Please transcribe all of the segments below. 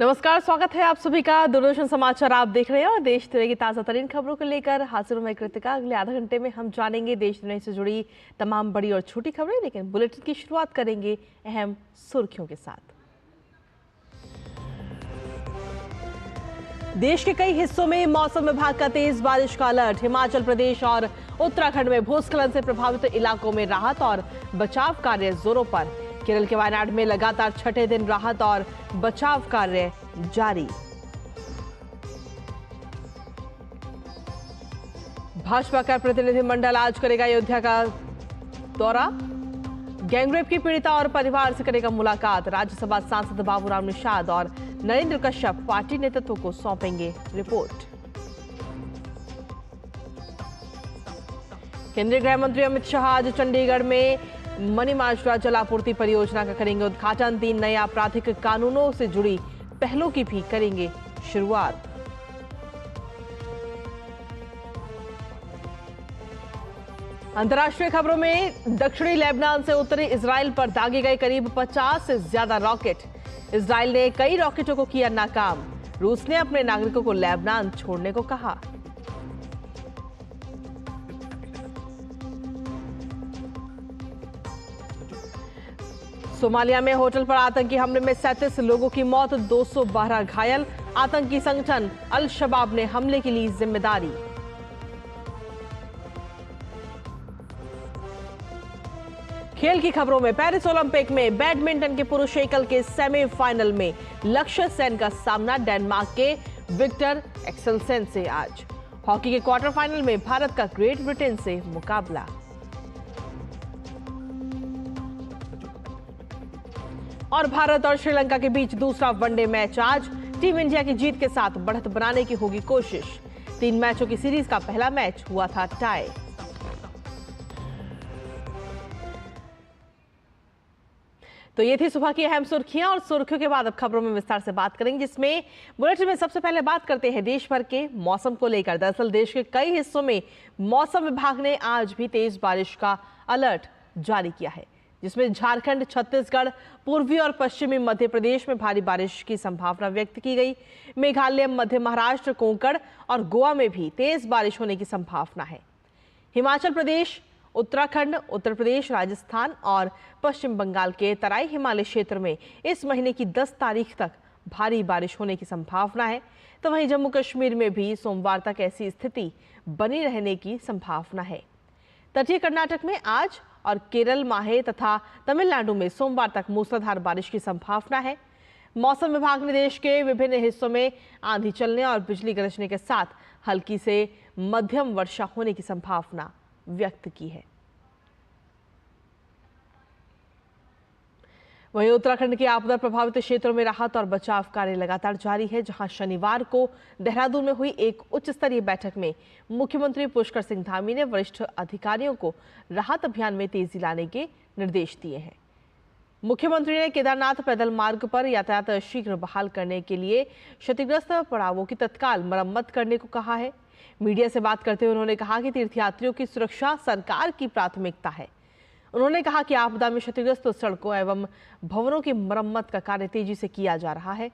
नमस्कार, स्वागत है आप सभी का। दूरदर्शन समाचार आप देख रहे हैं और देश दुनिया की ताजा तरीन खबरों को लेकर हाजिर हूं मैं कृतिका। अगले आधा घंटे में हम जानेंगे देश दुनिया से जुड़ी तमाम बड़ी और छोटी खबरें, लेकिन बुलेटिन की शुरुआत करेंगे अहम सुर्खियों के साथ। देश के कई हिस्सों में मौसम विभाग का तेज बारिश का अलर्ट। हिमाचल प्रदेश और उत्तराखंड में भूस्खलन से प्रभावित इलाकों में राहत और बचाव कार्य जोरों पर। केरल के वायनाड में लगातार छठे दिन राहत और बचाव कार्य जारी। भाजपा का प्रतिनिधिमंडल आज करेगा अयोध्या का दौरा। गैंगरेप की पीड़िता और परिवार से करेगा मुलाकात। राज्यसभा सांसद बाबूराम निषाद और नरेंद्र कश्यप पार्टी नेतृत्व को सौंपेंगे रिपोर्ट। केंद्रीय गृह मंत्री अमित शाह आज चंडीगढ़ में मणिमाजरा जलापूर्ति परियोजना का करेंगे उद्घाटन। 3 नए आपराधिक कानूनों से जुड़ी पहलों की भी करेंगे शुरुआत। अंतर्राष्ट्रीय खबरों में दक्षिणी लेबनान से उत्तरी इजराइल पर दागे गए करीब 50 से ज्यादा रॉकेट। इजराइल ने कई रॉकेटों को किया नाकाम। रूस ने अपने नागरिकों को लेबनान छोड़ने को कहा। सोमालिया में होटल पर आतंकी हमले में 37 लोगों की मौत, 212 घायल। आतंकी संगठन अल शबाब ने हमले की ली जिम्मेदारी। खेल की खबरों में पेरिस ओलंपिक में बैडमिंटन के पुरुष एकल के सेमीफाइनल में लक्ष्य सेन का सामना डेनमार्क के विक्टर एक्सेलसेन से आज। हॉकी के क्वार्टर फाइनल में भारत का ग्रेट ब्रिटेन से मुकाबला। और भारत और श्रीलंका के बीच दूसरा वनडे मैच आज। टीम इंडिया की जीत के साथ बढ़त बनाने की होगी कोशिश। 3 मैचों की सीरीज का पहला मैच हुआ था टाई। तो ये थी सुबह की अहम सुर्खियां और सुर्खियों के बाद अब खबरों में विस्तार से बात करेंगे, जिसमें बुलेटिन में सबसे पहले बात करते हैं देश भर के मौसम को लेकर। दरअसल देश के कई हिस्सों में मौसम विभाग ने आज भी तेज बारिश का अलर्ट जारी किया है, जिसमें झारखंड, छत्तीसगढ़, पूर्वी और पश्चिमी मध्य प्रदेश में भारी बारिश की संभावना व्यक्त की गई। मेघालय, मध्य महाराष्ट्र, कोंकण और गोवा में भी तेज बारिश होने की संभावना है। हिमाचल प्रदेश, उत्तराखंड, उत्तर प्रदेश, राजस्थान और पश्चिम बंगाल के तराई हिमालय क्षेत्र में इस महीने की 10 तारीख तक भारी बारिश होने की संभावना है। तो वहीं जम्मू कश्मीर में भी सोमवार तक ऐसी स्थिति बनी रहने की संभावना है। तटीय कर्नाटक में आज और केरल, माहे तथा तमिलनाडु में सोमवार तक मूसलाधार बारिश की संभावना है। मौसम विभाग ने देश के विभिन्न हिस्सों में आंधी चलने और बिजली गरजने के साथ हल्की से मध्यम वर्षा होने की संभावना व्यक्त की है। वहीं उत्तराखंड के आपदा प्रभावित क्षेत्रों में राहत और बचाव कार्य लगातार जारी है, जहां शनिवार को देहरादून में हुई एक उच्च स्तरीय बैठक में मुख्यमंत्री पुष्कर सिंह धामी ने वरिष्ठ अधिकारियों को राहत अभियान में तेजी लाने के निर्देश दिए हैं। मुख्यमंत्री ने केदारनाथ पैदल मार्ग पर यातायात शीघ्र बहाल करने के लिए क्षतिग्रस्त पड़ावों की तत्काल मरम्मत करने को कहा है। मीडिया से बात करते हुए उन्होंने कहा कि तीर्थयात्रियों की सुरक्षा सरकार की प्राथमिकता है। उन्होंने कहा कि आपदा में क्षतिग्रस्त सड़कों एवं भवनों की मरम्मत का कार्य तेजी से किया जा रहा है।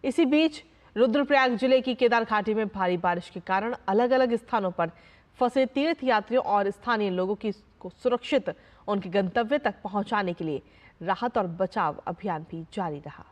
इसी बीच रुद्रप्रयाग जिले की केदार घाटी में भारी बारिश के कारण अलग अलग स्थानों पर फंसे तीर्थयात्रियों और स्थानीय लोगों को सुरक्षित उनके गंतव्य तक पहुंचाने के लिए राहत और बचाव अभियान भी जारी रहा।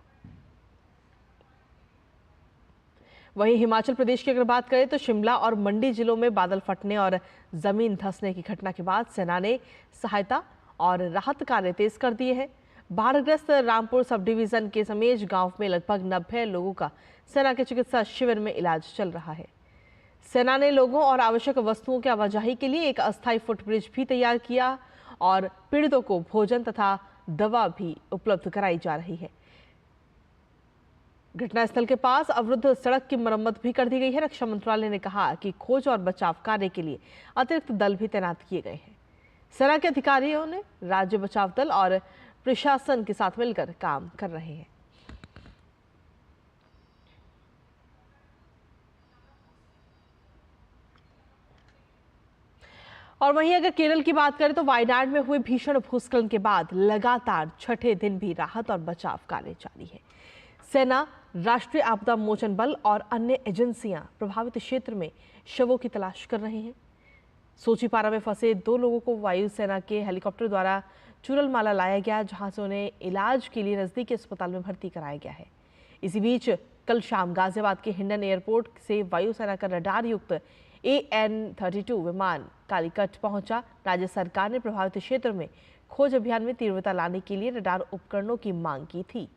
वहीं हिमाचल प्रदेश की अगर बात करें तो शिमला और मंडी जिलों में बादल फटने और जमीन धंसने की घटना के बाद सेना ने सहायता और राहत कार्य तेज कर दिए हैं। बाढ़ग्रस्त रामपुर सब डिवीजन के समेज गांव में लगभग 90 लोगों का सेना के चिकित्सा शिविर में इलाज चल रहा है। सेना ने लोगों और आवश्यक वस्तुओं की आवाजाही के लिए एक अस्थायी फुटब्रिज भी तैयार किया और पीड़ितों को भोजन तथा दवा भी उपलब्ध कराई जा रही है। घटनास्थल के पास अवरुद्ध सड़क की मरम्मत भी कर दी गई है। रक्षा मंत्रालय ने कहा कि खोज और बचाव कार्य के लिए अतिरिक्त दल भी तैनात किए गए हैं। सेना के अधिकारियों ने राज्य बचाव दल और प्रशासन के साथ मिलकर काम कर रहे हैं। और वहीं अगर केरल की बात करें तो वायनाड में हुए भीषण भूस्खलन के बाद लगातार छठे दिन भी राहत और बचाव कार्य जारी है। सेना, राष्ट्रीय आपदा मोचन बल और अन्य एजेंसियां प्रभावित क्षेत्र में शवों की तलाश कर रहे हैं। सोचीपारा में फंसे 2 लोगों को वायुसेना के हेलीकॉप्टर द्वारा चूरलमाला लाया गया, जहां से उन्हें इलाज के लिए नजदीकी अस्पताल में भर्ती कराया गया है। इसी बीच कल शाम गाजियाबाद के हिंडन एयरपोर्ट से वायुसेना का रडार युक्त AN-32 विमान कालीकट पहुंचा। राज्य सरकार ने प्रभावित क्षेत्र में खोज अभियान में तीव्रता लाने के लिए रडार उपकरणों की मांग की थी।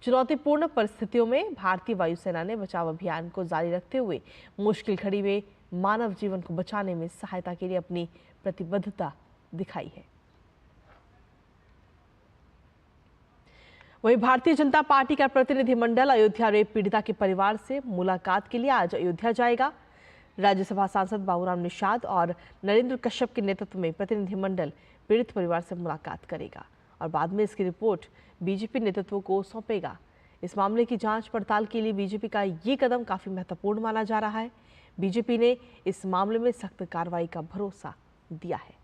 चुनौतीपूर्ण परिस्थितियों में भारतीय वायुसेना ने बचाव अभियान को जारी रखते हुए मुश्किल घड़ी में मानव जीवन को बचाने में सहायता के लिए अपनी प्रतिबद्धता दिखाई है। वहीं भारतीय जनता पार्टी का प्रतिनिधिमंडल अयोध्या रेप पीड़िता के परिवार से मुलाकात के लिए आज अयोध्या जाएगा। राज्यसभा सांसद बाबूराम निषाद और नरेंद्र कश्यप के नेतृत्व में प्रतिनिधिमंडल पीड़ित परिवार से मुलाकात करेगा और बाद में इसकी रिपोर्ट बीजेपी नेतृत्व को सौंपेगा। इस मामले की जांच पड़ताल के लिए बीजेपी का ये कदम काफी महत्वपूर्ण माना जा रहा है। बीजेपी ने इस मामले में सख्त कार्रवाई का भरोसा दिया है।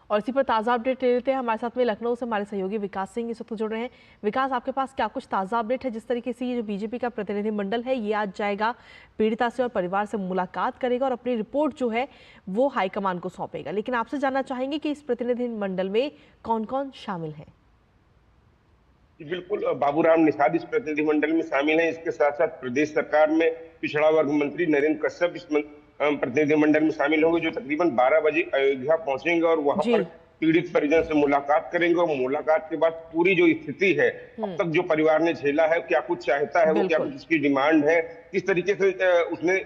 और इसी पर ताजा अपडेट ले लेते हैं। हमारे साथ में लखनऊ से हमारे सहयोगी विकास सिंह इस वक्त जुड़ रहे हैं। विकास, आपके पास क्या कुछ ताजा अपडेट है? जिस तरीके से ये जो बीजेपी का प्रतिनिधिमंडल है ये आज जाएगा पीड़िता से और परिवार से मुलाकात करेगा और अपनी रिपोर्ट जो है वो हाईकमान को सौंपेगा, लेकिन आपसे जानना चाहेंगे कि इस प्रतिनिधिमंडल में कौन कौन शामिल है? बिल्कुल, बाबूराम निषाद इस प्रतिनिधिमंडल में शामिल हैं। इसके साथ साथ प्रदेश सरकार में पिछड़ा वर्ग मंत्री नरेंद्र कश्यप इस प्रतिनिधिमंडल में शामिल होंगे, जो तकरीबन 12 बजे अयोध्या पहुंचेंगे और वहां पर पीड़ित परिजन से मुलाकात करेंगे। और मुलाकात के बाद पूरी जो स्थिति है, अब तक जो परिवार ने झेला है, क्या कुछ चाहता है वो, क्या कुछ उसकी डिमांड है, किस तरीके से उसने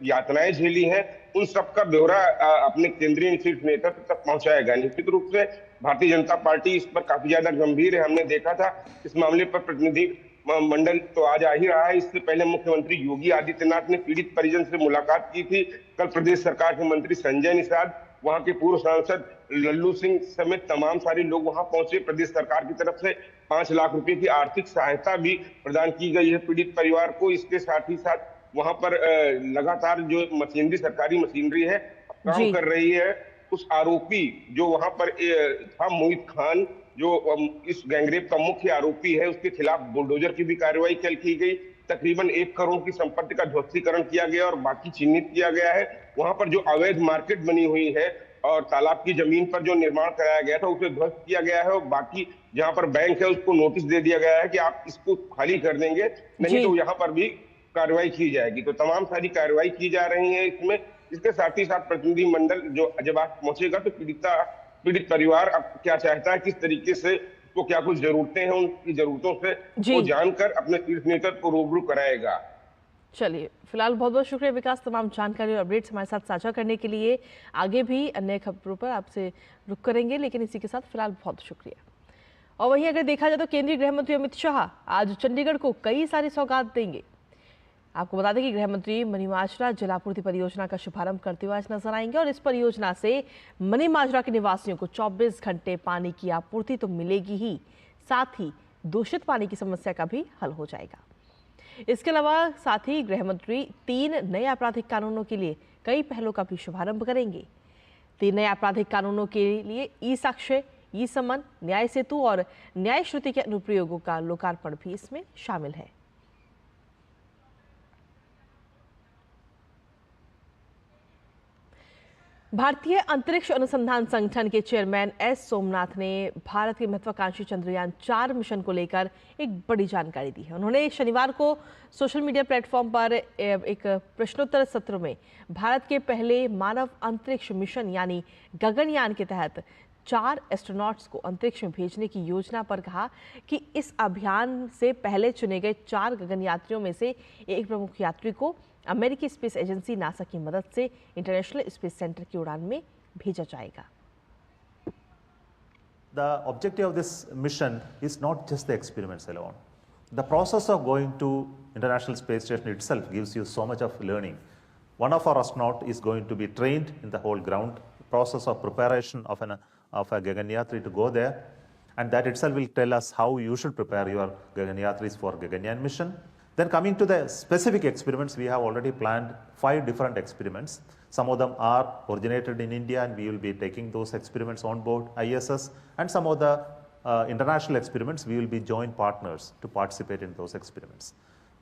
यातनाएं झेली हैं, उन सब का ब्यौरा अपने केंद्रीय शीर्ष नेतृत्व तक पहुंचाएगा। निश्चित रूप से भारतीय जनता पार्टी इस पर काफी ज्यादा गंभीर है। हमने देखा था इस मामले पर प्रतिनिधि मंडल तो आज आ ही रहा है। इससे पहले मुख्यमंत्री योगी आदित्यनाथ ने पीड़ित परिजन से मुलाकात की थी। कल प्रदेश सरकार के मंत्री संजय निषाद, वहां के पूर्व सांसद लल्लू सिंह समेत तमाम सारे लोग वहां पहुंचे। प्रदेश सरकार की तरफ से 5 लाख रुपए की आर्थिक सहायता भी प्रदान की गई है पीड़ित परिवार को। इसके साथ ही साथ वहां पर लगातार जो मशीनरी, सरकारी मशीनरी है, काम कर रही है। उस आरोपी जो वहां पर था मोहित खान, जो इस गैंगरेप का मुख्य आरोपी है, उसके खिलाफ बुलडोजर की भी कार्रवाई कल की गई। तकरीबन 1 करोड़ की संपत्ति का ध्वस्तीकरण किया गया और बाकी चिन्हित किया गया है। वहां पर जो अवैध मार्केट बनी हुई है और तालाब की जमीन पर जो निर्माण कराया गया था उसे ध्वस्त किया गया है और बाकी जहां पर बैंक है उसको नोटिस दे दिया गया है कि आप इसको खाली कर देंगे, नहीं तो यहाँ पर भी कार्रवाई की जाएगी। तो तमाम सारी कार्रवाई की जा रही है इसमें। इसके साथ ही साथ प्रतिनिधिमंडल जो जब आप पहुंचेगा तो पीड़ित परिवार अब क्या चाहता है, किस तरीके से तो क्या कुछ जरूरतें हैं, उनकी जरूरतों से वो जानकर अपने शीर्ष नेतृत्व को रूबरू कराएगा। चलिए, फिलहाल बहुत बहुत शुक्रिया विकास, तमाम जानकारी और अपडेट्स हमारे साथ साझा करने के लिए। आगे भी अन्य खबरों पर आपसे रुक करेंगे, लेकिन इसी के साथ फिलहाल बहुत शुक्रिया। और वहीं अगर देखा जाए तो केंद्रीय गृह मंत्री अमित शाह आज चंडीगढ़ को कई सारी सौगात देंगे। आपको बता दें कि गृह मंत्री मनीमाजरा जलापूर्ति परियोजना का शुभारंभ करते हुए आज नजर आएंगे और इस परियोजना से मनीमाजरा के निवासियों को 24 घंटे पानी की आपूर्ति तो मिलेगी ही, साथ ही दूषित पानी की समस्या का भी हल हो जाएगा। इसके अलावा साथ ही गृह मंत्री 3 नए आपराधिक कानूनों के लिए कई पहलों का भी शुभारंभ करेंगे। 3 नए आपराधिक कानूनों के लिए ई साक्ष्य, ई समन, न्याय सेतु और न्याय श्रुति के अनुप्रयोगों का लोकार्पण भी इसमें शामिल है। भारतीय अंतरिक्ष अनुसंधान संगठन के चेयरमैन एस सोमनाथ ने भारत के महत्वाकांक्षी चंद्रयान 4 मिशन को लेकर एक बड़ी जानकारी दी है। उन्होंने शनिवार को सोशल मीडिया प्लेटफॉर्म पर एक प्रश्नोत्तर सत्र में भारत के पहले मानव अंतरिक्ष मिशन यानी गगनयान के तहत 4 एस्ट्रोनॉट्स को अंतरिक्ष में भेजने की योजना पर कहा कि इस अभियान से पहले चुने गए 4 गगन यात्रियों में से एक प्रमुख यात्री को अमेरिकी स्पेस एजेंसी नासा की मदद से इंटरनेशनल स्पेस सेंटर की उड़ान में भेजा जाएगा। The objective of this mission is not just the experiments alone. The process of going to International Space Station itself gives you so much of learning. One of our astronauts is going to be trained in the whole ground process of preparation of a Gaganyatri to go there, and that itself will tell us how you should prepare your Gaganyatris for Gaganyaan mission. Then coming to the specific experiments, we have already planned 5 different experiments. Some of them are originated in India and we will be taking those experiments on board ISS, and some of the international experiments, we will be joint partners to participate in those experiments.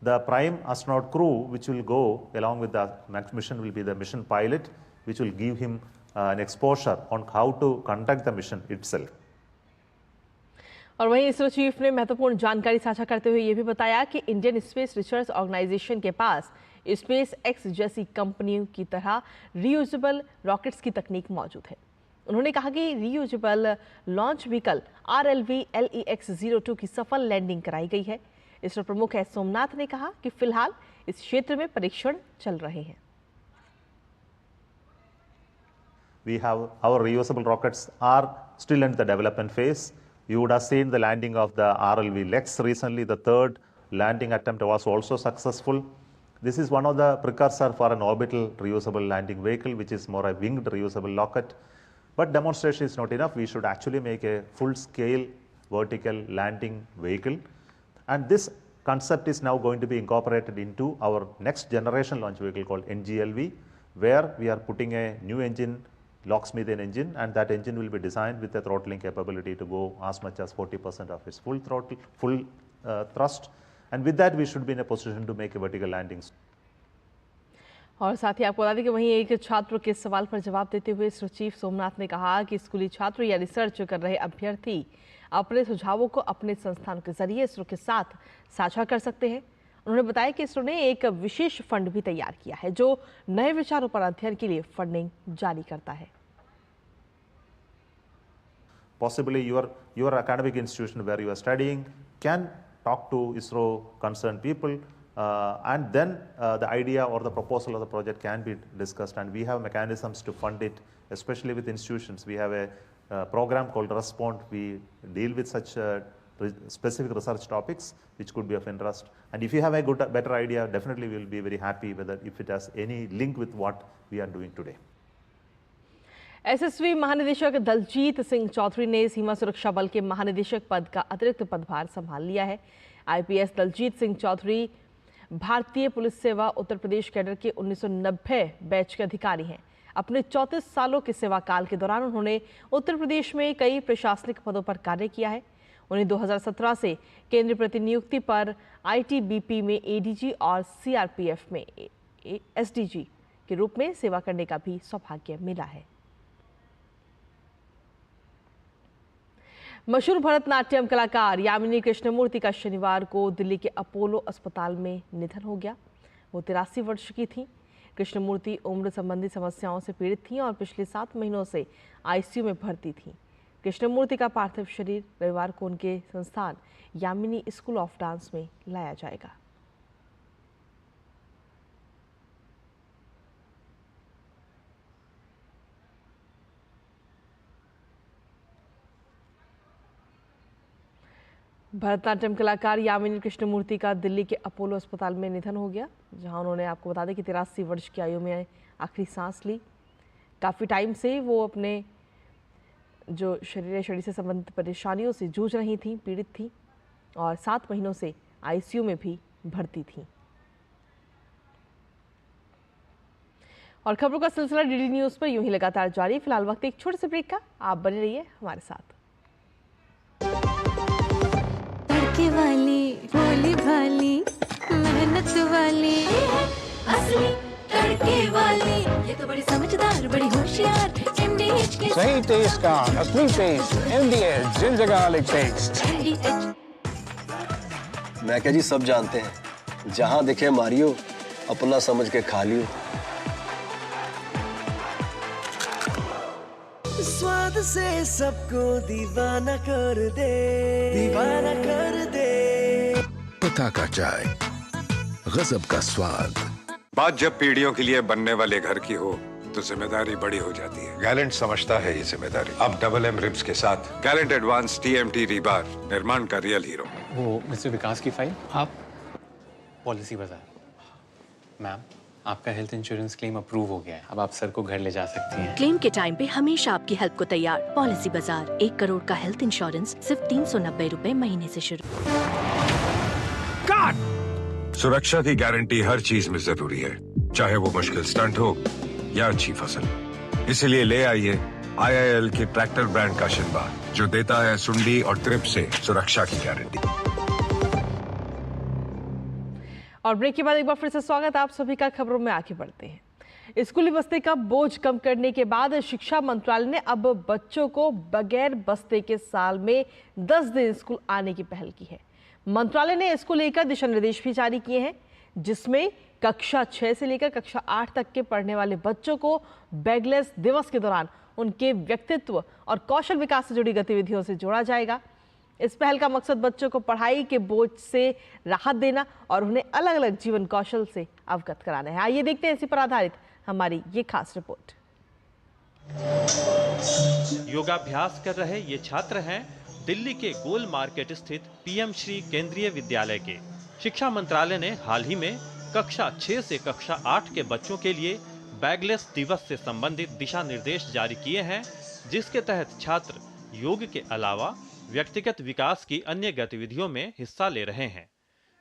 The prime astronaut crew, which will go along with the mission, will be the mission pilot, which will give him an exposure on how to conduct the mission itself. और वहीं ISRO chief ने महत्वपूर्ण जानकारी साझा करते हुए ये भी बताया कि इंडियन स्पेस रिसर्च ऑर्गेनाइजेशन के पास स्पेस एक्स जैसी कंपनियों की तरह रीयूजेबल रॉकेट्स की तकनीक मौजूद है। उन्होंने कहा कि reusable launch vehicle RLV LEX-02 की सफल लैंडिंग कराई गई है। इसरो प्रमुख एस सोमनाथ ने कहा कि फिलहाल इस क्षेत्र में परीक्षण चल रहे हैं। We have our reusable rockets are still in the development phase. You would have seen the landing of the RLV LEX recently. The third landing attempt was also successful. This is one of the precursor for an orbital reusable landing vehicle, which is more a winged reusable rocket. But demonstration is not enough. We should actually make a full-scale vertical landing vehicle. And this concept is now going to be incorporated into our next generation launch vehicle called NGLV, where we are putting a new engine, locksmith engine, and that engine will be designed with a throttling capability to go as much as 40% of its full thrust. And with that, we should be in a position to make a vertical landings. और साथ ही आपको बता दें कि वहीं एक छात्र के सवाल पर जवाब देते हुए इसरो चीफ सोमनाथ ने कहा कि स्कूली छात्र या रिसर्च कर रहे अभ्यर्थी अपने सुझावों को अपने संस्थान के जरिए इसरो के साथ साझा कर सकते हैं। उन्होंने बताया कि इसरो ने एक विशेष फंड भी तैयार किया है जो नए विचारों पर अध्ययन के लिए फंडिंग जारी करता है। Possibly your academic institution where you are studying can talk to ISRO concerned people, and then the idea or the proposal of the project can be discussed, and we have mechanisms to fund it, especially with institutions. We have a program called Respond. We deal with such specific research topics which could be of interest, and if you have a better idea, definitely we will be very happy whether if it has any link with what we are doing today. SSV महानिदेशक दलजीत सिंह चौधरी ने सीमा सुरक्षा बल के महानिदेशक पद का अतिरिक्त पदभार संभाल लिया है। आईपीएस दलजीत सिंह चौधरी भारतीय पुलिस सेवा उत्तर प्रदेश कैडर के 1990 बैच के अधिकारी हैं। अपने 34 सालों के सेवा काल के दौरान उन्होंने उत्तर प्रदेश में कई प्रशासनिक पदों पर कार्य किया है। उन्हें 2017 से केंद्रीय प्रतिनियुक्ति पर आईटीबीपी में एडीजी और सीआरपीएफ में एसडीजी के रूप में सेवा करने का भी सौभाग्य मिला है। मशहूर भरतनाट्यम कलाकार यामिनी कृष्णमूर्ति का शनिवार को दिल्ली के अपोलो अस्पताल में निधन हो गया। वो 83 वर्ष की थी। कृष्णमूर्ति उम्र संबंधी समस्याओं से पीड़ित थीं और पिछले 7 महीनों से आईसीयू में भर्ती थीं। कृष्णमूर्ति का पार्थिव शरीर रविवार को उनके संस्थान यामिनी स्कूल ऑफ डांस में लाया जाएगा। भरतनाट्यम कलाकार यामिनी कृष्णमूर्ति का दिल्ली के अपोलो अस्पताल में निधन हो गया, जहां उन्होंने आपको बता दें कि 83 वर्ष की आयु में आखिरी सांस ली। काफ़ी टाइम से वो अपने जो शरीर से संबंधित परेशानियों से जूझ रही थी, पीड़ित थी और 7 महीनों से आईसीयू में भी भर्ती थी। और खबरों का सिलसिला डीडी न्यूज़ पर यूं ही लगातार जारी। फिलहाल वक्त एक छोटे से ब्रेक का, आप बने रहिए हमारे साथ। वाली भोली भाली मेहनत वाली असली तड़के वाली, ये तो बड़ी समझदार बड़ी होशियार MDH के सही टेस्ट का असली taste MDH ginger garlic paste. मैं क्या जी सब जानते हैं, जहां दिखे मारियो अपना समझ के खा लियो। स्वाद से सबको दीवाना कर दे, दीवाना कर दे। पता का चाय, गजब का स्वाद। बात जब पीढ़ियों के लिए बनने वाले घर की हो तो जिम्मेदारी बड़ी हो जाती है। गैलेंट समझता है ये जिम्मेदारी। अब डबल एम रिब्स के साथ गैलेंट एडवांस TMT रीबार, निर्माण का रियल हीरो। वो मिस्टर विकास की फाइल आप पॉलिसी बाजार। मैम, आपका हेल्थ इंश्योरेंस क्लेम अप्रूव हो गया है। अब आप सर को घर ले जा सकती हैं। क्लेम के टाइम पे हमेशा आपकी हेल्प को तैयार। पॉलिसी बाजार, 1 करोड़ का हेल्थ इंश्योरेंस सिर्फ 390 रुपए महीने से शुरू। सुरक्षा की गारंटी हर चीज में जरूरी है, चाहे वो मुश्किल स्टंट हो या अच्छी फसल। इसलिए ले आइए IIL के ट्रैक्टर ब्रांड का शिनबार। जो देता है सुंडी और ट्रिप से सुरक्षा की गारंटी। और ब्रेक के बाद एक बार फिर से स्वागत आप सभी का। खबरों में आगे बढ़ते हैं। स्कूली बस्ते का बोझ कम करने के बाद शिक्षा मंत्रालय ने अब बच्चों को बगैर बस्ते के साल में 10 दिन स्कूल आने की पहल की है। मंत्रालय ने इसको लेकर दिशा निर्देश भी जारी किए हैं, जिसमें कक्षा 6 से लेकर कक्षा 8 तक के पढ़ने वाले बच्चों को बैगलेस दिवस के दौरान उनके व्यक्तित्व और कौशल विकास से जुड़ी गतिविधियों से जोड़ा जाएगा। इस पहल का मकसद बच्चों को पढ़ाई के बोझ से राहत देना और उन्हें अलग अलग जीवन कौशल से अवगत कराना है। आइए देखते हैं इसी पर आधारित हमारी ये खास रिपोर्ट। योगाभ्यास कर रहे ये छात्र हैं दिल्ली के गोल मार्केट स्थित पीएम श्री केंद्रीय विद्यालय के। शिक्षा मंत्रालय ने हाल ही में कक्षा 6 से कक्षा 8 के बच्चों के लिए बैगलेस दिवस से संबंधित दिशा निर्देश जारी किए हैं, जिसके तहत छात्र योग के अलावा व्यक्तिगत विकास की अन्य गतिविधियों में हिस्सा ले रहे हैं।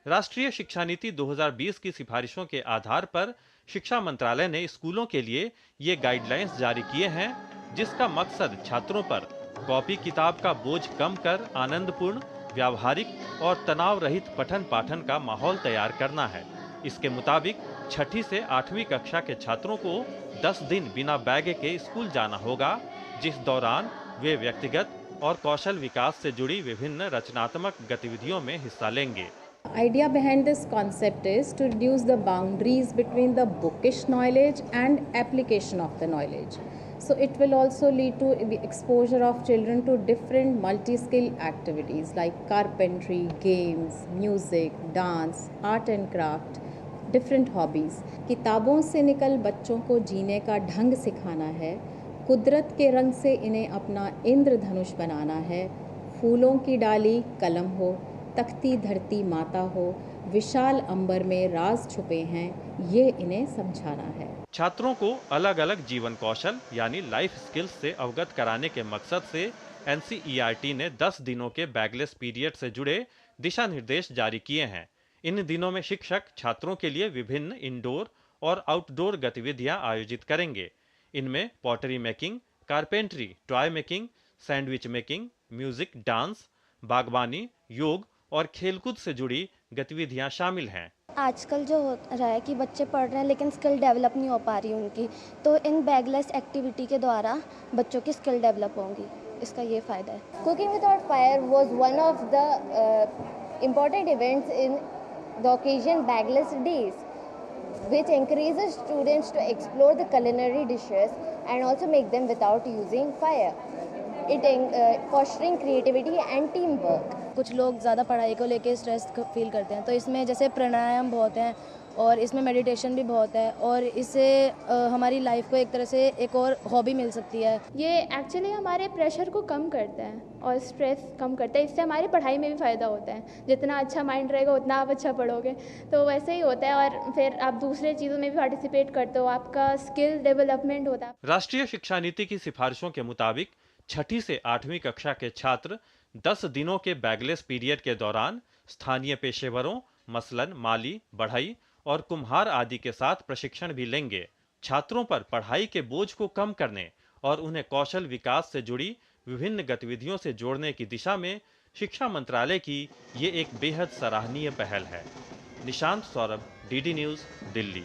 राष्ट्रीय शिक्षा नीति 2020 की सिफारिशों के आधार पर शिक्षा मंत्रालय ने स्कूलों के लिए ये गाइडलाइंस जारी किए हैं, जिसका मकसद छात्रों पर कॉपी किताब का बोझ कम कर आनंदपूर्ण, व्यावहारिक और तनाव रहित पठन पाठन का माहौल तैयार करना है। इसके मुताबिक 6ठी से 8वीं कक्षा के छात्रों को 10 दिन बिना बैग के स्कूल जाना होगा, जिस दौरान वे व्यक्तिगत और कौशल विकास से जुड़ी विभिन्न रचनात्मक गतिविधियों में हिस्सा लेंगे। Idea behind this concept is to reduce the boundaries between the bookish knowledge and application of the knowledge. So it will also lead to the exposure of children to different multi-skill activities like carpentry, games, music, dance, art and craft, different hobbies. किताबों से निकल बच्चों को जीने का ढंग सिखाना है, कुदरत के रंग से इन्हें अपना इंद्रधनुष बनाना है, फूलों की डाली कलम हो, तख्ती धरती माता हो, विशाल अंबर में राज छुपे हैं, ये इन्हें समझाना है। छात्रों को अलग अलग जीवन कौशल यानी लाइफ स्किल्स से अवगत कराने के मकसद से NCERT ने 10 दिनों के बैगलेस पीरियड से जुड़े दिशा निर्देश जारी किए हैं। इन दिनों में शिक्षक छात्रों के लिए विभिन्न इंडोर और आउटडोर गतिविधियां आयोजित करेंगे। इनमें pottery making, carpentry, toy making, sandwich making, music, dance, बागवानी, योग और खेलकूद से जुड़ी गतिविधियां शामिल हैं। आजकल जो हो रहा है कि बच्चे पढ़ रहे हैं लेकिन स्किल डेवलप नहीं हो पा रही उनकी, तो इन बैगलेस एक्टिविटी के द्वारा बच्चों की स्किल डेवलप होंगी, इसका ये फ़ायदा है। Cooking without fire was one of the important events in the occasion bagless days, which encourages students to explore the culinary dishes and also make them without using fire. It fostering creativity and teamwork. कुछ लोग ज़्यादा पढ़ाई को लेके stress feel करते हैं, तो इसमें जैसे प्राणायाम बहुत हैं और इसमें मेडिटेशन भी बहुत है और इससे हमारी लाइफ को एक तरह से एक और हॉबी मिल सकती है। ये एक्चुअली हमारे प्रेशर को कम करता है और स्ट्रेस कम करता है, इससे हमारी पढ़ाई में भी फ़ायदा होता है। जितना अच्छा माइंड रहेगा उतना आप अच्छा पढ़ोगे, तो वैसे ही होता है और फिर आप दूसरे चीज़ों में भी पार्टिसिपेट करते हो, आपका स्किल डेवलपमेंट होता है। राष्ट्रीय शिक्षा नीति की सिफारिशों के मुताबिक 6ठी से 8वीं कक्षा के छात्र 10 दिनों के बैगलेस पीरियड के दौरान स्थानीय पेशेवरों मसलन माली, बढ़ई और कुम्हार आदि के साथ प्रशिक्षण भी लेंगे। छात्रों पर पढ़ाई के बोझ को कम करने और उन्हें कौशल विकास से जुड़ी विभिन्न गतिविधियों से जोड़ने की दिशा में शिक्षा मंत्रालय की ये एक बेहद सराहनीय पहल है। Nishant Saurabh, DD news, Delhi.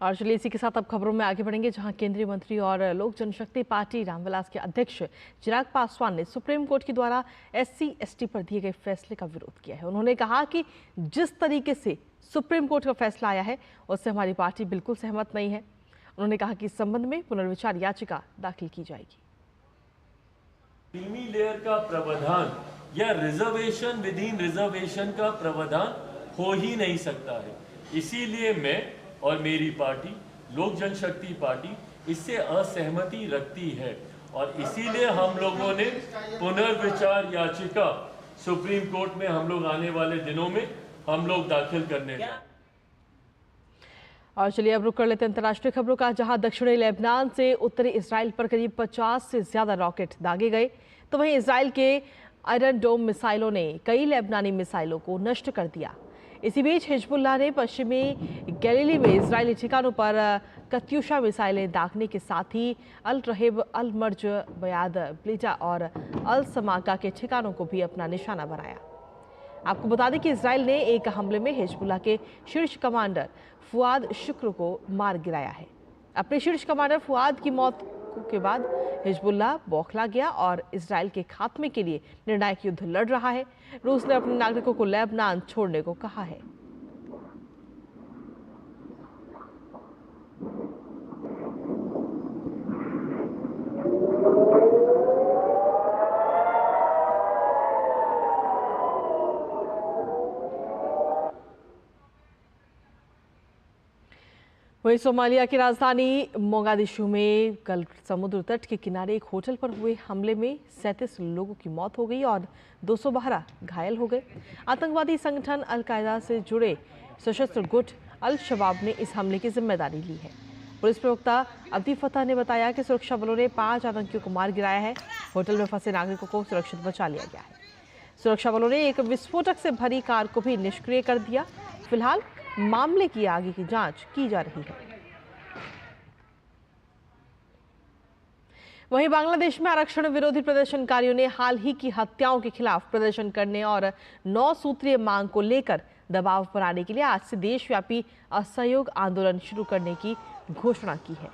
और चलिए इसी के साथ अब खबरों में आगे बढ़ेंगे, जहां केंद्रीय मंत्री और लोक जनशक्ति पार्टी रामविलास के अध्यक्ष चिराग पासवान ने सुप्रीम कोर्ट के द्वारा SC/ST पर दिए गए फैसले का विरोध किया है। उन्होंने कहा कि जिस तरीके से सुप्रीम कोर्ट का फैसला आया है उससे हमारी पार्टी बिल्कुल सहमत नहीं है। उन्होंने कहा कि इस संबंध में पुनर्विचार याचिका दाखिल की जाएगी। क्रीमी लेयर का प्रावधान या रिजर्वेशन विद इन रिजर्वेशन का प्रावधान हो ही नहीं सकता है। इसीलिए मैं और मेरी पार्टी लोक जनशक्ति पार्टी इससे असहमति रखती है और इसीलिए हम लोगों ने पुनर्विचार याचिका सुप्रीम कोर्ट में हम लोग आने वाले दिनों में हम लोग दाखिल करने हैं। और चलिए अब रुक कर लेते हैं अंतर्राष्ट्रीय खबरों का, जहां दक्षिणी लेबनान से उत्तरी इजराइल पर करीब 50 से ज्यादा रॉकेट दागे गए, तो वहीं इजराइल के आयरन डोम मिसाइलों ने कई लेबनानी मिसाइलों को नष्ट कर दिया। इसी बीच हिजबुल्लाह ने पश्चिमी गैलीली में इजरायली ठिकानों पर कत्यूशा मिसाइलें दागने के साथ ही अल रहेब, अल मर्ज, बयाद, ब्लिटा और अल समाका के ठिकानों को भी अपना निशाना बनाया। आपको बता दें कि इजराइल ने एक हमले में हिजबुल्लाह के शीर्ष कमांडर फुआद शुक्र को मार गिराया है। अपने शीर्ष कमांडर फुआद की मौत के बाद हिजबुल्लाह बौखला गया और इजराइल के खात्मे के लिए निर्णायक युद्ध लड़ रहा है। रूस ने अपने नागरिकों को लेबनान छोड़ने को कहा है। वहीं सोमालिया की राजधानी मोगादिशु में कल समुद्र तट के किनारे एक होटल पर हुए हमले में 37 लोगों की मौत हो गई और 212 घायल हो गए। आतंकवादी संगठन अल-कायदा से जुड़े सशस्त्र गुट अल शबाब ने इस हमले की जिम्मेदारी ली है। पुलिस प्रवक्ता अब्दी फतह ने बताया कि सुरक्षा बलों ने 5 आतंकियों को मार गिराया है। होटल में फंसे नागरिकों को सुरक्षित बचा लिया गया है। सुरक्षा बलों ने एक विस्फोटक से भरी कार को भी निष्क्रिय कर दिया। फिलहाल मामले की आगे की जांच की जा रही है। वहीं बांग्लादेश में आरक्षण विरोधी प्रदर्शनकारियों ने हाल ही की हत्याओं के खिलाफ प्रदर्शन करने और 9 सूत्रीय मांग को लेकर दबाव बनाने के लिए आज से देशव्यापी असहयोग आंदोलन शुरू करने की घोषणा की है।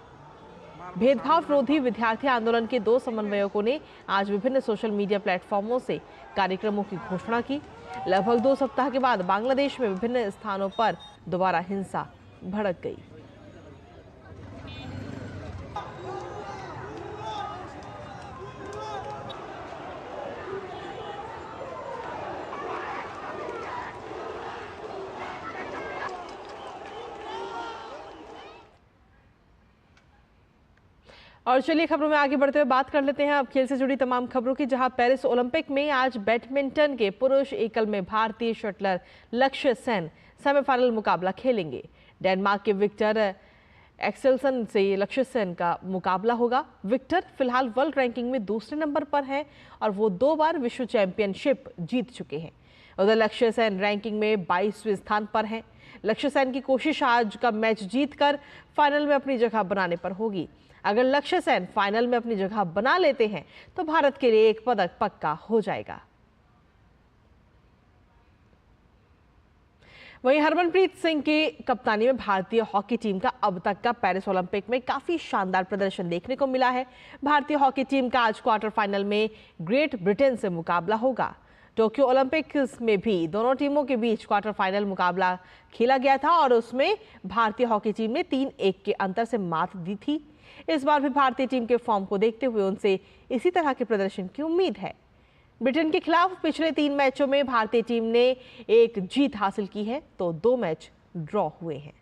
भेदभाव विरोधी विद्यार्थी आंदोलन के 2 समन्वयकों ने आज विभिन्न सोशल मीडिया प्लेटफॉर्मों से कार्यक्रमों की घोषणा की। लगभग 2 सप्ताह के बाद बांग्लादेश में विभिन्न स्थानों पर दोबारा हिंसा भड़क गई। और चलिए खबरों में आगे बढ़ते हुए बात कर लेते हैं अब खेल से जुड़ी तमाम खबरों की, जहां पेरिस ओलंपिक में आज बैडमिंटन के पुरुष एकल में भारतीय शटलर लक्ष्य सेन सेमीफाइनल मुकाबला खेलेंगे। डेनमार्क के विक्टर एक्सेल्सन से लक्ष्य सेन का मुकाबला होगा। विक्टर फिलहाल वर्ल्ड रैंकिंग में दूसरे नंबर पर है और वो 2 बार विश्व चैंपियनशिप जीत चुके हैं। उधर लक्ष्य सेन रैंकिंग में 22वें स्थान पर हैं। लक्ष्य सेन की कोशिश आज का मैच जीतकर फाइनल में अपनी जगह बनाने पर होगी। अगर लक्ष्य सेन फाइनल में अपनी जगह बना लेते हैं तो भारत के लिए एक पदक पक्का हो जाएगा। वहीं हरमनप्रीत सिंह की कप्तानी में भारतीय हॉकी टीम का अब तक का पेरिस ओलंपिक में काफी शानदार प्रदर्शन देखने को मिला है। भारतीय हॉकी टीम का आज क्वार्टर फाइनल में ग्रेट ब्रिटेन से मुकाबला होगा। टोक्यो ओलंपिक्स में भी दोनों टीमों के बीच क्वार्टर फाइनल मुकाबला खेला गया था और उसमें भारतीय हॉकी टीम ने 3-1 के अंतर से मात दी थी। इस बार भी भारतीय टीम के फॉर्म को देखते हुए उनसे इसी तरह के प्रदर्शन की उम्मीद है। ब्रिटेन के खिलाफ पिछले 3 मैचों में भारतीय टीम ने 1 जीत हासिल की है तो 2 मैच ड्रॉ हुए हैं।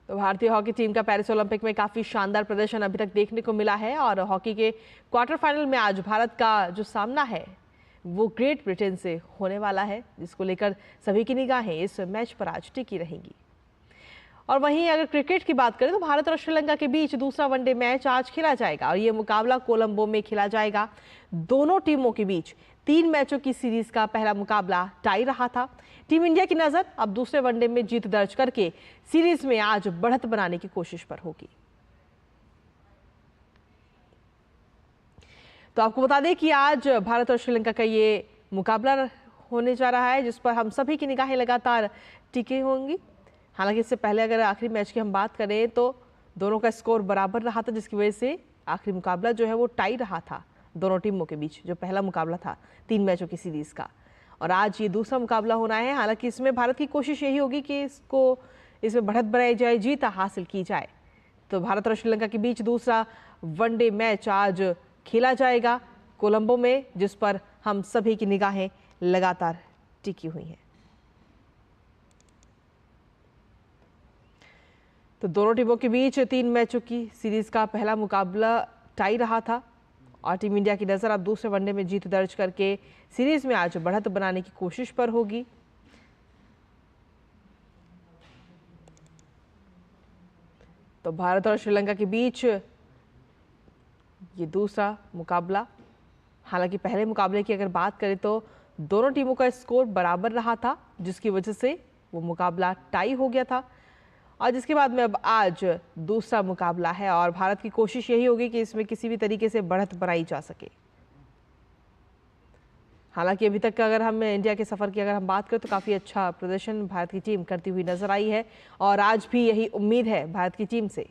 तो भारतीय हॉकी टीम का पेरिस ओलंपिक में काफी शानदार प्रदर्शन अभी तक देखने को मिला है और हॉकी के क्वार्टर फाइनल में आज भारत का जो सामना है वो ग्रेट ब्रिटेन से होने वाला है, जिसको लेकर सभी की निगाहें इस मैच पर आज टिकी रहेंगी। और वहीं अगर क्रिकेट की बात करें तो भारत और श्रीलंका के बीच दूसरा वनडे मैच आज खेला जाएगा और ये मुकाबला कोलंबो में खेला जाएगा। दोनों टीमों के बीच 3 मैचों की सीरीज का पहला मुकाबला टाई रहा था। टीम इंडिया की नजर अब दूसरे वनडे में जीत दर्ज करके सीरीज में आज बढ़त बनाने की कोशिश पर होगी। तो आपको बता दें कि आज भारत और श्रीलंका का ये मुकाबला होने जा रहा है, जिस पर हम सभी की निगाहें लगातार टिकी होंगी। हालांकि इससे पहले अगर आखिरी मैच की हम बात करें तो दोनों का स्कोर बराबर रहा था, जिसकी वजह से आखिरी मुकाबला जो है वो टाई रहा था दोनों टीमों के बीच, जो पहला मुकाबला था 3 मैचों की सीरीज का। और आज ये दूसरा मुकाबला होना है। हालांकि इसमें भारत की कोशिश यही होगी कि इसमें बढ़त बनाई जाए, जीत हासिल की जाए। तो भारत और श्रीलंका के बीच दूसरा वनडे मैच आज खेला जाएगा कोलंबो में, जिस पर हम सभी की निगाहें लगातार टिकी हुई हैं। तो दोनों टीमों के बीच 3 मैचों की सीरीज का पहला मुकाबला टाई रहा था और टीम इंडिया की नजर अब दूसरे वनडे में जीत दर्ज करके सीरीज में आज बढ़त बनाने की कोशिश पर होगी। तो भारत और श्रीलंका के बीच ये दूसरा मुकाबला, हालांकि पहले मुकाबले की अगर बात करें तो दोनों टीमों का स्कोर बराबर रहा था, जिसकी वजह से वो मुकाबला टाई हो गया था। और जिसके बाद में अब आज दूसरा मुकाबला है और भारत की कोशिश यही होगी कि इसमें किसी भी तरीके से बढ़त बनाई जा सके। हालांकि अभी तक अगर हम इंडिया के सफ़र की अगर हम बात करें तो काफ़ी अच्छा प्रदर्शन भारत की टीम करती हुई नजर आई है और आज भी यही उम्मीद है भारत की टीम से।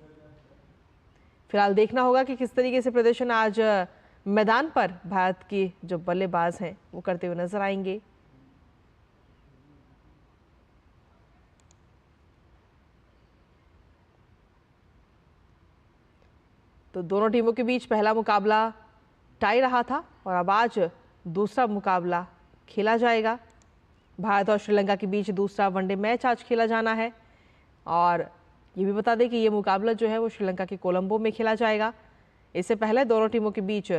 फिलहाल देखना होगा कि किस तरीके से प्रदर्शन आज मैदान पर भारत की जो बल्लेबाज हैं वो करते हुए नजर आएंगे। तो दोनों टीमों के बीच पहला मुकाबला टाई रहा था और अब आज दूसरा मुकाबला खेला जाएगा। भारत और श्रीलंका के बीच दूसरा वनडे मैच आज खेला जाना है और ये भी बता दें कि ये मुकाबला जो है वो श्रीलंका के कोलंबो में खेला जाएगा। इससे पहले दोनों टीमों के बीच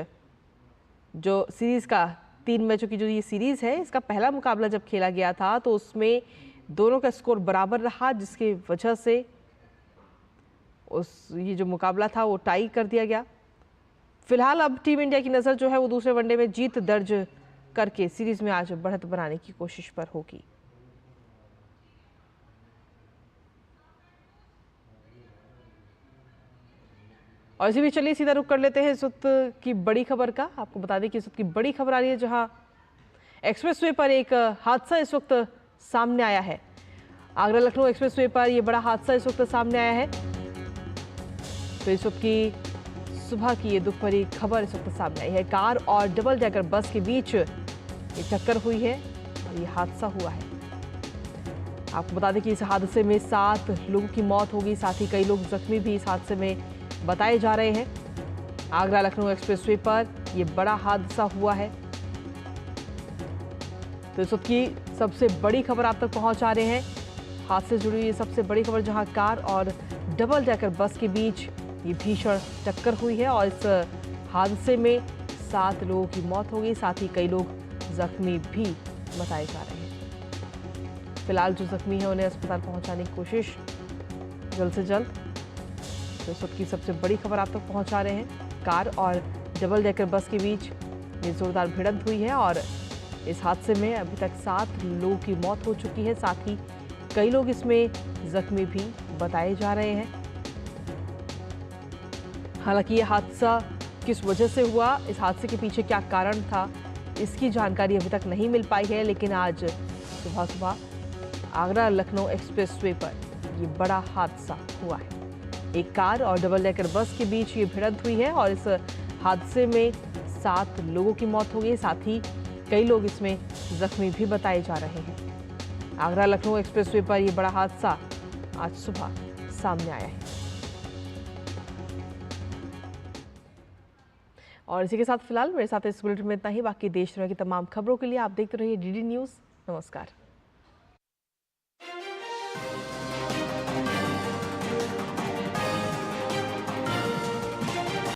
जो सीरीज़ का 3 मैचों की जो ये सीरीज़ है, इसका पहला मुकाबला जब खेला गया था तो उसमें दोनों का स्कोर बराबर रहा, जिसकी वजह से ये जो मुकाबला था वो टाई कर दिया गया। फिलहाल अब टीम इंडिया की नज़र जो है वो दूसरे वनडे में जीत दर्ज करके सीरीज में आज बढ़त बनाने की कोशिश पर होगी। और इसी बीच चलिए सीधा रुख कर लेते हैं इस वक्त की बड़ी खबर का। आपको बता दें कि इस वक्त की बड़ी खबर आ रही है जहां एक्सप्रेसवे पर एक हादसा इस वक्त सामने आया है। आगरा लखनऊ एक्सप्रेसवे पर यह बड़ा हादसा इस वक्त सामने आया है। तो इस वक्त की सुबह की ये दुख भरी खबर इस वक्त सामने आई है। कार और डबल डेकर बस के बीच ये टक्कर हुई है और ये हादसा हुआ है। आपको बता दें कि इस हादसे में 7 लोगों की मौत होगी, साथ ही कई लोग जख्मी भी इस हादसे में बताए जा रहे हैं। आगरा लखनऊ एक्सप्रेसवे पर यह बड़ा हादसा हुआ है। तो इस वक्त की सबसे बड़ी खबर आप तक पहुंचा रहे हैं। हादसे से जुड़ी हुई सबसे बड़ी खबर, जहां कार और डबल डेकर बस के बीच ये भीषण टक्कर हुई है और इस हादसे में 7 लोगों की मौत हो गई, साथ ही कई लोग जख्मी भी बताए जा रहे हैं। फिलहाल जो जख्मी है उन्हें अस्पताल पहुंचाने की कोशिश जल्द से जल्द। तो इस वक्त की सबसे बड़ी खबर आप तक पहुंचा रहे हैं। कार और डबल डेकर बस के बीच ये जोरदार भिड़ंत हुई है और इस हादसे में अभी तक 7 लोगों की मौत हो चुकी है, साथ ही कई लोग इसमें जख्मी भी बताए जा रहे हैं। हालांकि ये हादसा किस वजह से हुआ, इस हादसे के पीछे क्या कारण था, इसकी जानकारी अभी तक नहीं मिल पाई है। लेकिन आज सुबह सुबह आगरा लखनऊ एक्सप्रेसवे पर ये बड़ा हादसा हुआ है। एक कार और डबल डेकर बस के बीच ये भिड़ंत हुई है और इस हादसे में 7 लोगों की मौत हो गई, साथ ही कई लोग इसमें जख्मी भी बताए जा रहे हैं। आगरा लखनऊ एक्सप्रेसवे पर यह बड़ा हादसा आज सुबह सामने आया है। और इसी के साथ फिलहाल मेरे साथ इस बुलेटिन में इतना ही। बाकी देश दुनिया की तमाम खबरों के लिए आप देखते रहिए डीडी न्यूज़। नमस्कार।